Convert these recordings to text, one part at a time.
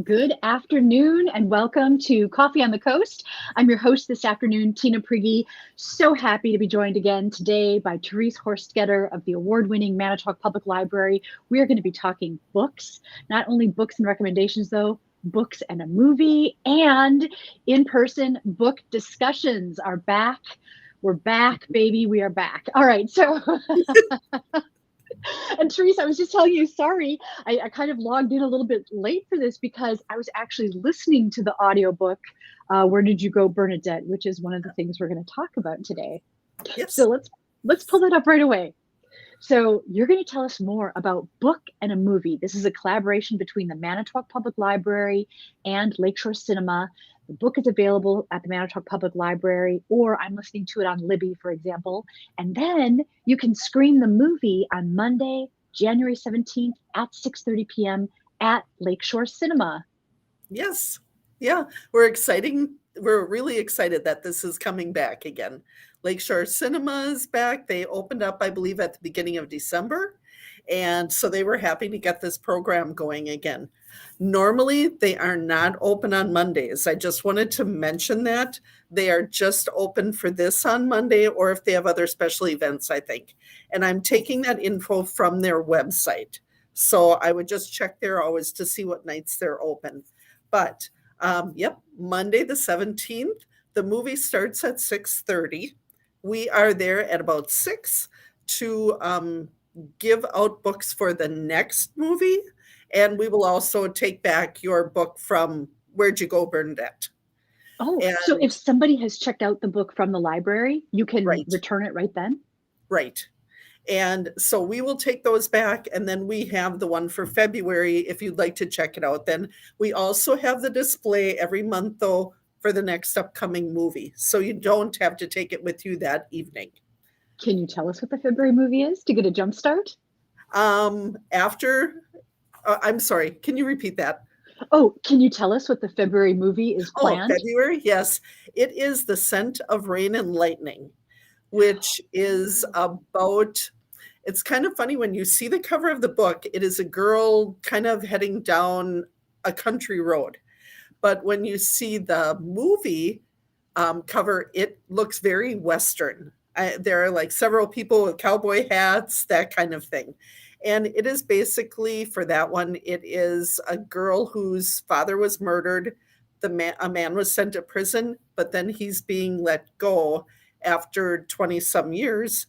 Good afternoon and welcome to Coffee on the Coast. I'm your host this afternoon, Tina Prigge. So happy to be joined again today by Therese Horstgetter of the award-winning Manitowoc Public Library. We are going to be talking books, not only books and recommendations though, books and a movie, and in-person book discussions are back. We're back, baby. We are back. All right. So and Therese, I was just telling you, sorry, I kind of logged in a little bit late for this because I was actually listening to the audiobook, Where Did You Go, Bernadette, which is one of the things we're going to talk about today. Yes. So let's pull that up right away. So you're going to tell us more about Book and a Movie. This is a collaboration between the Manitowoc Public Library and Lakeshore Cinema. The book is available at the Manitowoc Public Library, or I'm listening to it on Libby, for example. And then you can screen the movie on Monday, January 17th at 6:30 p.m. at Lakeshore Cinema. Yes. Yeah. We're really excited that this is coming back again. Lakeshore Cinema is back. They opened up, I believe, at the beginning of December. And so they were happy to get this program going again. Normally, they are not open on Mondays. I just wanted to mention that. They are just open for this on Monday, or if they have other special events, I think. And I'm taking that info from their website. So I would just check there always to see what nights they're open. But, Monday the 17th, the movie starts at 6:30. We are there at about 6 to give out books for the next movie. And we will also take back your book from Where'd You Go, Bernadette? Oh, so if somebody has checked out the book from the library, you can Right. return it right then? Right. And so we will take those back. And then we have the one for February, if you'd like to check it out. Then we also have the display every month, though, for the next upcoming movie. So you don't have to take it with you that evening. Can you tell us what the February movie is to get a jump start? I'm sorry, can you repeat that? Oh, can you tell us what the February movie is planned? Oh, February, yes. It is The Scent of Rain and Lightning, which is about, it's kind of funny when you see the cover of the book, it is a girl kind of heading down a country road. But when you see the movie cover, it looks very Western. There are like several people with cowboy hats, that kind of thing. And it is basically, for that one, it is a girl whose father was murdered. A man was sent to prison, but then he's being let go after 20 some years.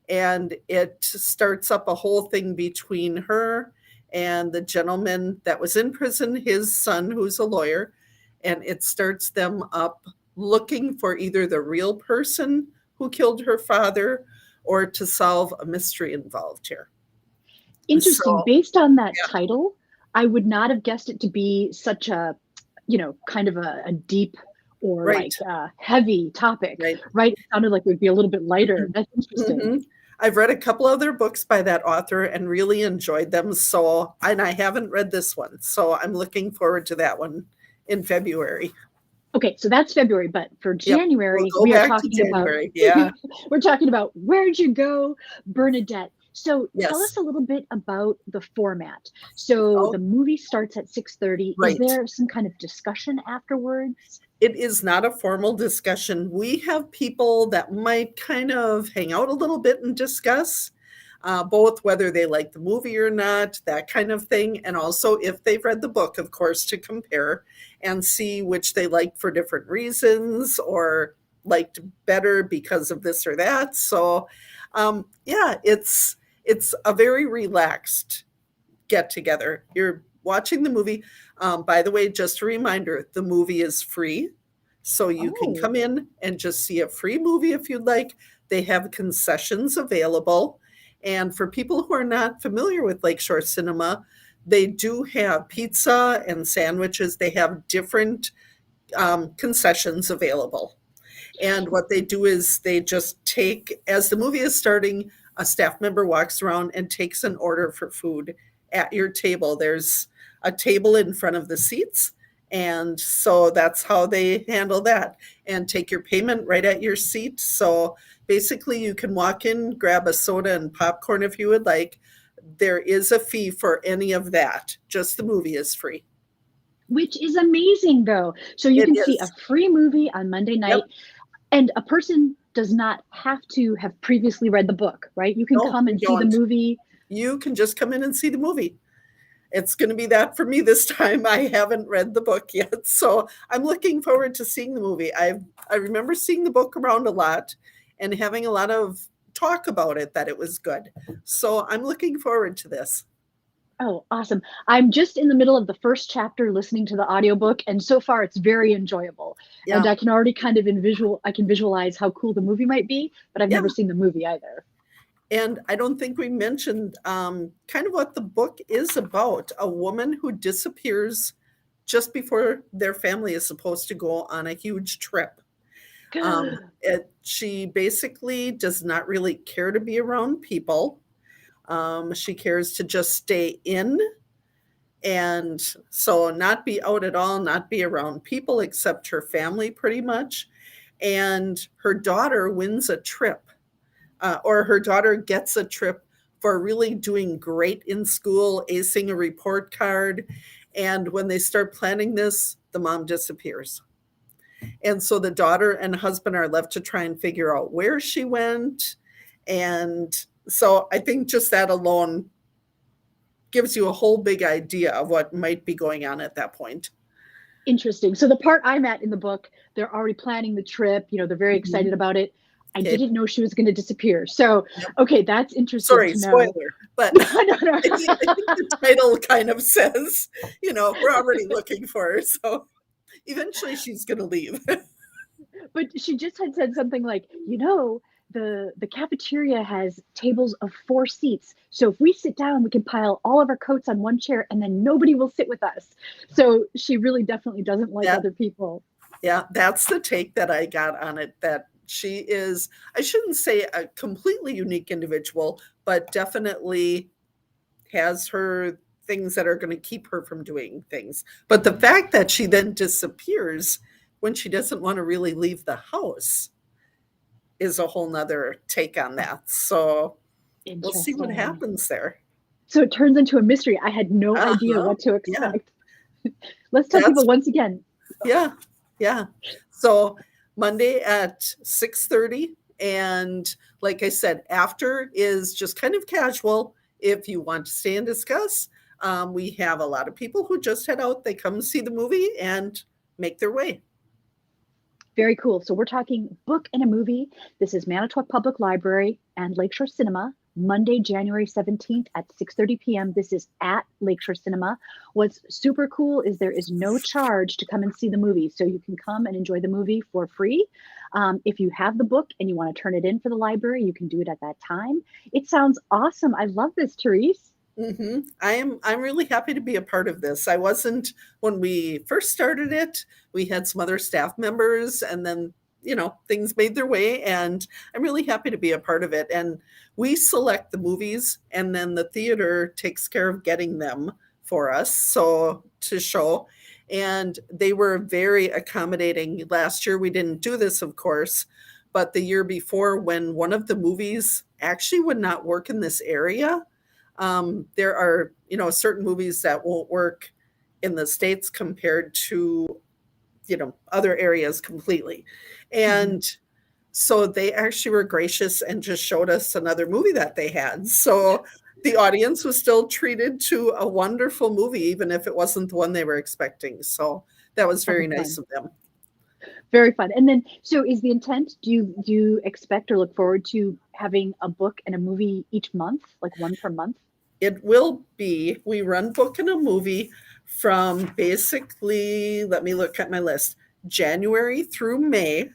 And it starts up a whole thing between her and the gentleman that was in prison, his son, who's a lawyer. And it starts them up looking for either the real person who killed her father or to solve a mystery involved here. Interesting. So, based on that title, I would not have guessed it to be such a, kind of a deep or Right. heavy topic, Right. It sounded like it would be a little bit lighter. That's interesting. Mhm. I've read a couple other books by that author and really enjoyed them. And I haven't read this one, so I'm looking forward to that one in February. Okay, so that's February, but for January, We'll we are go back to talking January. about, we're talking about Where'd You Go, Bernadette. So Yes. tell us a little bit about the format. So the movie starts at 6:30. Right. Is there some kind of discussion afterwards? It is not a formal discussion. We have people that might kind of hang out a little bit and discuss both whether they like the movie or not, that kind of thing. And also if they've read the book, of course, to compare and see which they like for different reasons or liked better because of this or that. So it's a very relaxed get together. You're watching the movie. By the way, just a reminder, the movie is free. So you can come in and just see a free movie if you'd like. They have concessions available. And for people who are not familiar with Lakeshore Cinema, they do have pizza and sandwiches. They have different concessions available. And what they do is they just take, as the movie is starting, a staff member walks around and takes an order for food at your table. There's a table in front of the seats. And so that's how they handle that and take your payment right at your seat. So basically you can walk in, grab a soda and popcorn if you would like. There is a fee for any of that. Just the movie is free. which is amazing though. So you It can see a is. free movie on Monday night, Yep. and a person does not have to have previously read the book, right? You can No, come you and see the don't. movie. You can just come in and see the movie. It's going to be that for me this time. I haven't read the book yet, so I'm looking forward to seeing the movie. I remember seeing the book around a lot and having a lot of talk about it, that it was good. So I'm looking forward to this. Oh, awesome. I'm just in the middle of the first chapter listening to the audiobook, and so far it's very enjoyable. And Yeah, I can already kind of I can visualize how cool the movie might be, but I've yeah. never seen the movie either. And I don't think we mentioned kind of what the book is about. A woman who disappears just before their family is supposed to go on a huge trip. She basically does not really care to be around people. She cares to just stay in, and so not be out at all, not be around people except her family pretty much. And her daughter wins a trip, or her daughter gets a trip for really doing great in school, acing a report card. And when they start planning this, the mom disappears. And so the daughter and husband are left to try and figure out where she went. And so I think just that alone gives you a whole big idea of what might be going on at that point. Interesting. So the part I'm at in the book, they're already planning the trip, they're very Mhm. excited about it. I Okay. didn't know she was going to disappear. So, Yep. okay, that's interesting Sorry, to know. spoiler. But No, no, no. I think the title kind of says, we're already looking for her. So eventually she's going to leave. But she just had said something like, the cafeteria has tables of 4 seats. So if we sit down, we can pile all of our coats on one chair and then nobody will sit with us. So she really definitely doesn't like That other people. Yeah, that's the take that I got on it, that she is, I shouldn't say a completely unique individual, but definitely has her things that are going to keep her from doing things. But the fact that she then disappears when she doesn't want to really leave the house is a whole nother take on that. So we'll see what Interesting. happens there. So it turns into a mystery. I had no idea Uh-huh. what to Yeah, expect. Let's tell that's people once again. yeah, yeah. So Monday at 6:30, and like I said, after is just kind of casual. If you want to stay and discuss, we have a lot of people who just head out. They come see the movie and make their way. Very cool. So we're talking book and a movie. This is Manitowoc Public Library and Lakeshore Cinema, Monday, January 17th at 6:30 p.m. This is at Lakeshore Cinema. What's super cool is there is no charge to come and see the movie. So you can come and enjoy the movie for free. If you have the book and you want to turn it in for the library, you can do it at that time. It sounds awesome. I love this, Therese. I'm really happy to be a part of this. I wasn't when we first started it. We had some other staff members, and then things made their way, and I'm really happy to be a part of it. And we select the movies, and then the theater takes care of getting them for us, so to show. And they were very accommodating. Last year we didn't do this, of course, but the year before, when one of the movies actually would not work in this area, there are, certain movies that won't work in the States compared to, other areas completely. Mhm. And so they actually were gracious and just showed us another movie that they had. So the audience was still treated to a wonderful movie, even if it wasn't the one they were expecting. So that was Oh, very nice fun. of them. Very fun. And then, so is the intent, do you expect or look forward to having a book and a movie each month, like one per month? It will be, we run book and a movie from basically, let me look at my list, January through May,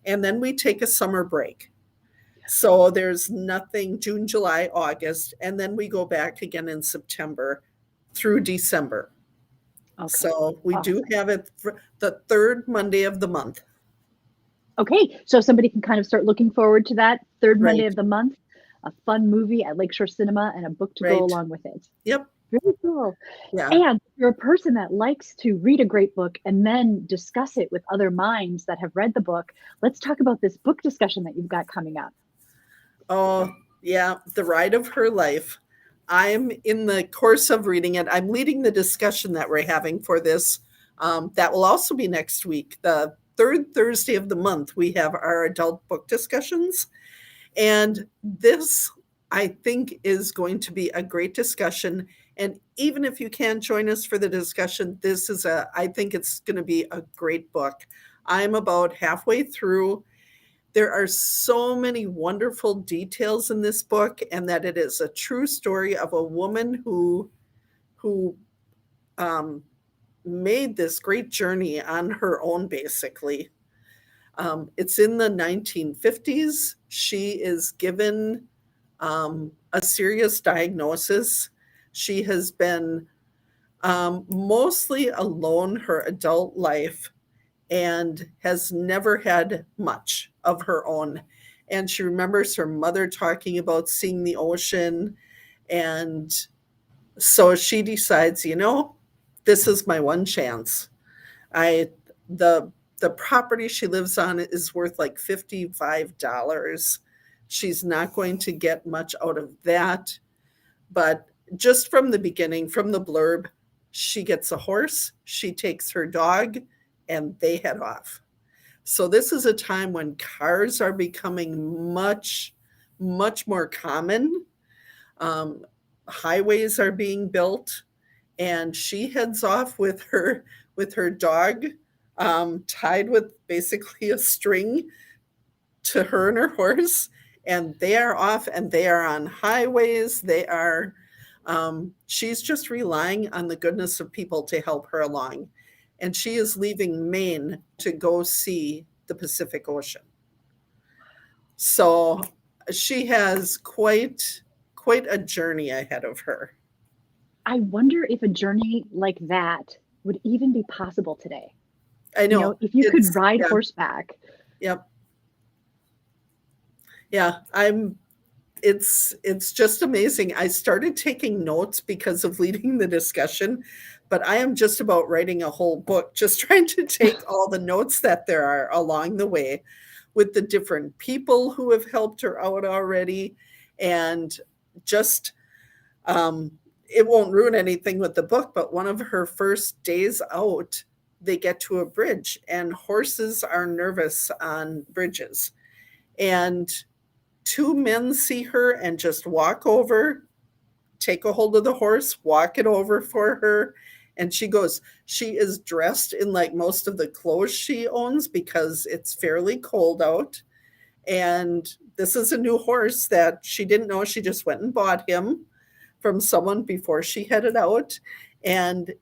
and then we take a summer break. So there's nothing June, July, August, and then we go back again in September through December. Okay, So we do awesome. have it for the third Monday of the month. Okay, so somebody can kind of start looking forward to that third Monday Right, of the month, a fun movie at Lakeshore Cinema and a book to go right. along with it. Yep. Very cool. Yeah. And if you're a person that likes to read a great book and then discuss it with other minds that have read the book, let's talk about this book discussion that you've got coming up. Oh, yeah. The ride of her life. I'm in the course of reading it. I'm leading the discussion that we're having for this. That will also be next week. The third Thursday of the month, we have our adult book discussions. And this, I think, is going to be a great discussion. And even if you can't join us for the discussion, I think it's going to be a great book. I'm about halfway through. There are so many wonderful details in this book, and that it is a true story of a woman who um, made this great journey on her own, basically. It's in the 1950s. She is given a serious diagnosis. She has been mostly alone her adult life and has never had much of her own. And she remembers her mother talking about seeing the ocean. And so she decides, this is my one chance. I the the property she lives on is worth like $55. She's not going to get much out of that. But just from the beginning, from the blurb, she gets a horse, she takes her dog, and they head off. So this is a time when cars are becoming much, much more common. Um, Highways are being built, and she heads off with her dog, tied with basically a string to her and her horse, and they are off and they are on highways. She's just relying on the goodness of people to help her along. And she is leaving Maine to go see the Pacific Ocean. So she has quite a journey ahead of her. I wonder if a journey like that would even be possible today. I know. If you could ride horseback. Yep. Yeah, it's just amazing. I started taking notes because of leading the discussion, but I am just about writing a whole book, just trying to take all the notes that there are along the way with the different people who have helped her out already. And just, it won't ruin anything with the book, but one of her first days out, they get to a bridge, and horses are nervous on bridges. And two men see her and just walk over, take a hold of the horse, walk it over for her. And she is dressed in like most of the clothes she owns because it's fairly cold out. And this is a new horse that she didn't know. She just went and bought him from someone before she headed out. And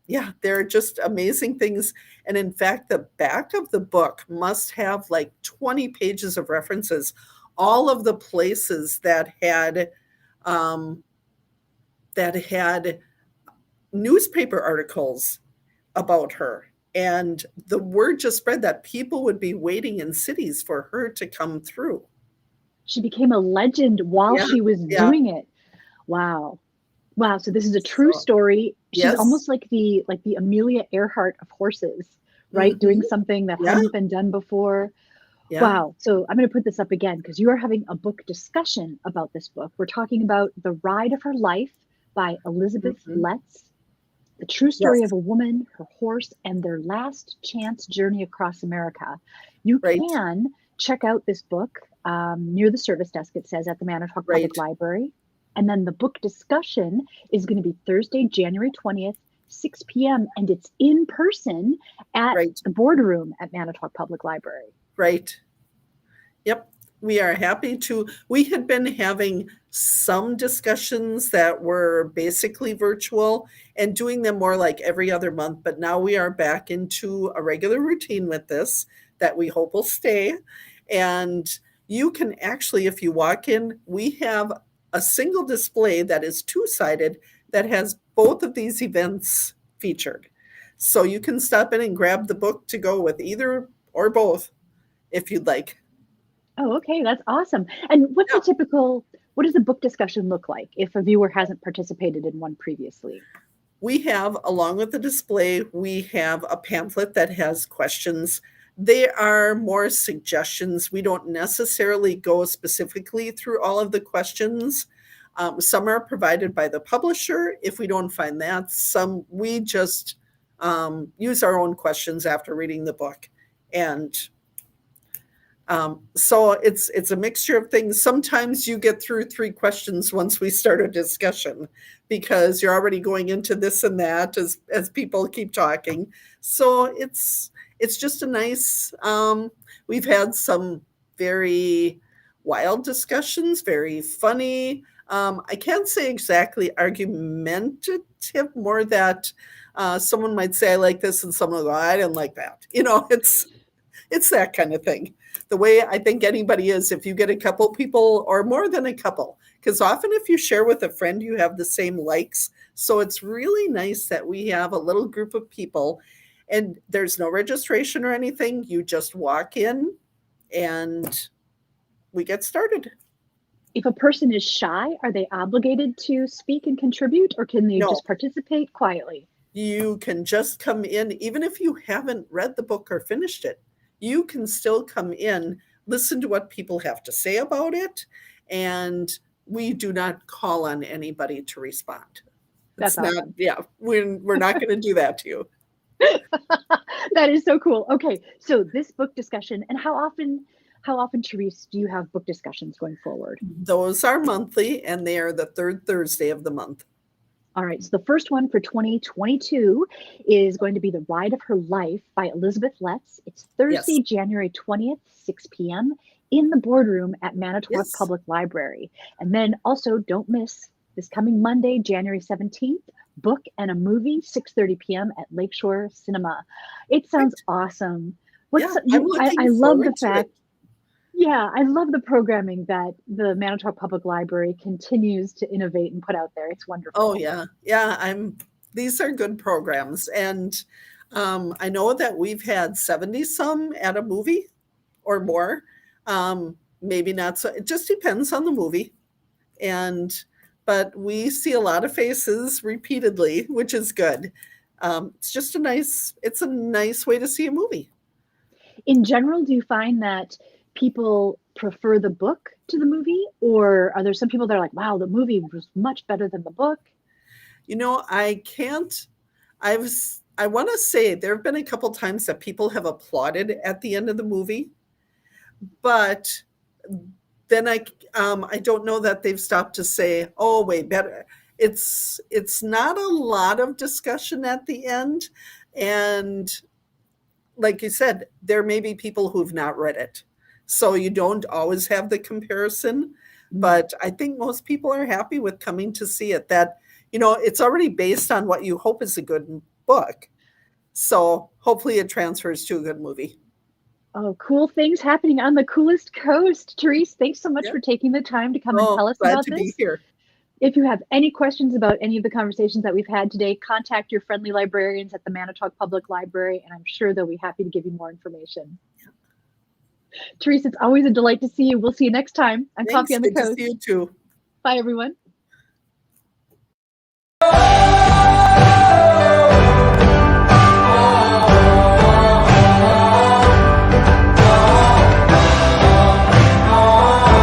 yeah, there are just amazing things. And in fact, the back of the book must have like 20 pages of references, all of the places that had newspaper articles about her. And the word just spread that people would be waiting in cities for her to come through. She became a legend while she was doing it. Wow. So this is a true story. She's almost like the Amelia Earhart of horses, right? Mm-hmm. Doing something that hadn't been done before. Yeah. Wow. So I'm going to put this up again because you are having a book discussion about this book. We're talking about The Ride of Her Life by Elizabeth Letts, the true story of a woman, her horse, and their last chance journey across America. You can check out this book near the service desk, it says, at the Manitowoc Public Library. And then the book discussion is going to be Thursday, January 20th, 6 p.m. And it's in person at the boardroom at Manitowoc Public Library. Right. Yep. We are happy to. We had been having some discussions that were basically virtual and doing them more like every other month. But now we are back into a regular routine with this that we hope will stay. And you can actually, if you walk in, we have a single display that is two-sided that has both of these events featured. So you can stop in and grab the book to go with either or both if you'd like. Oh, okay. That's awesome. And what does the book discussion look like if a viewer hasn't participated in one previously? We have, along with the display, we have a pamphlet that has questions. They are more suggestions. We don't necessarily go specifically through all of the questions. Some are provided by the publisher. If we don't find that, some we just use our own questions after reading the book. And so it's a mixture of things. Sometimes you get through 3 questions once we start a discussion because you're already going into this and that as people keep talking. So it's just a nice, we've had some very wild discussions, very funny. I can't say exactly argumentative, more that someone might say I like this and someone will go, I didn't like that. It's that kind of thing. The way I think anybody is, if you get a couple people or more than a couple, because often if you share with a friend, you have the same likes. So it's really nice that we have a little group of people and there's no registration or anything. You just walk in and we get started. If a person is shy, are they obligated to speak and contribute, or can they just participate quietly? You can just come in, even if you haven't read the book or finished it. You can still come in, listen to what people have to say about it, and we do not call on anybody to respond. That's awesome. We're not going to do that to you. That is so cool. Okay, so this book discussion, and how often, Therese, do you have book discussions going forward? Those are monthly, and they are the 3rd Thursday of the month. All right, so the first one for 2022 is going to be The Ride of Her Life by Elizabeth Letts. It's Thursday, January 20th, 6 p.m. in the boardroom at Manitowoc Public Library. And then also don't miss this coming Monday, January 17th, Book and a Movie, 6:30 p.m. at Lakeshore Cinema. It sounds awesome. I love the fact. Yeah, I love the programming that the Manitowoc Public Library continues to innovate and put out there. It's wonderful. Oh, yeah. These are good programs. And I know that we've had 70 some at a movie or more. Maybe not so. It just depends on the movie. But we see a lot of faces repeatedly, which is good. It's a nice way to see a movie. In general, do you find that people prefer the book to the movie, or are there some people that are like, wow, the movie was much better than the book? I want to say there have been a couple times that people have applauded at the end of the movie, but then I don't know that they've stopped to say, oh, way better. It's not a lot of discussion at the end, and like you said, there may be people who've not read it. So you don't always have the comparison, but I think most people are happy with coming to see it, that, it's already based on what you hope is a good book. So hopefully it transfers to a good movie. Oh, cool things happening on the coolest coast. Therese, thanks so much for taking the time to come and tell us about this. Glad to be here. If you have any questions about any of the conversations that we've had today, contact your friendly librarians at the Manitowoc Public Library, and I'm sure they'll be happy to give you more information. Therese, it's always a delight to see you. We'll see you next time on Coffee on the Coast. Good to see you too. Bye, everyone.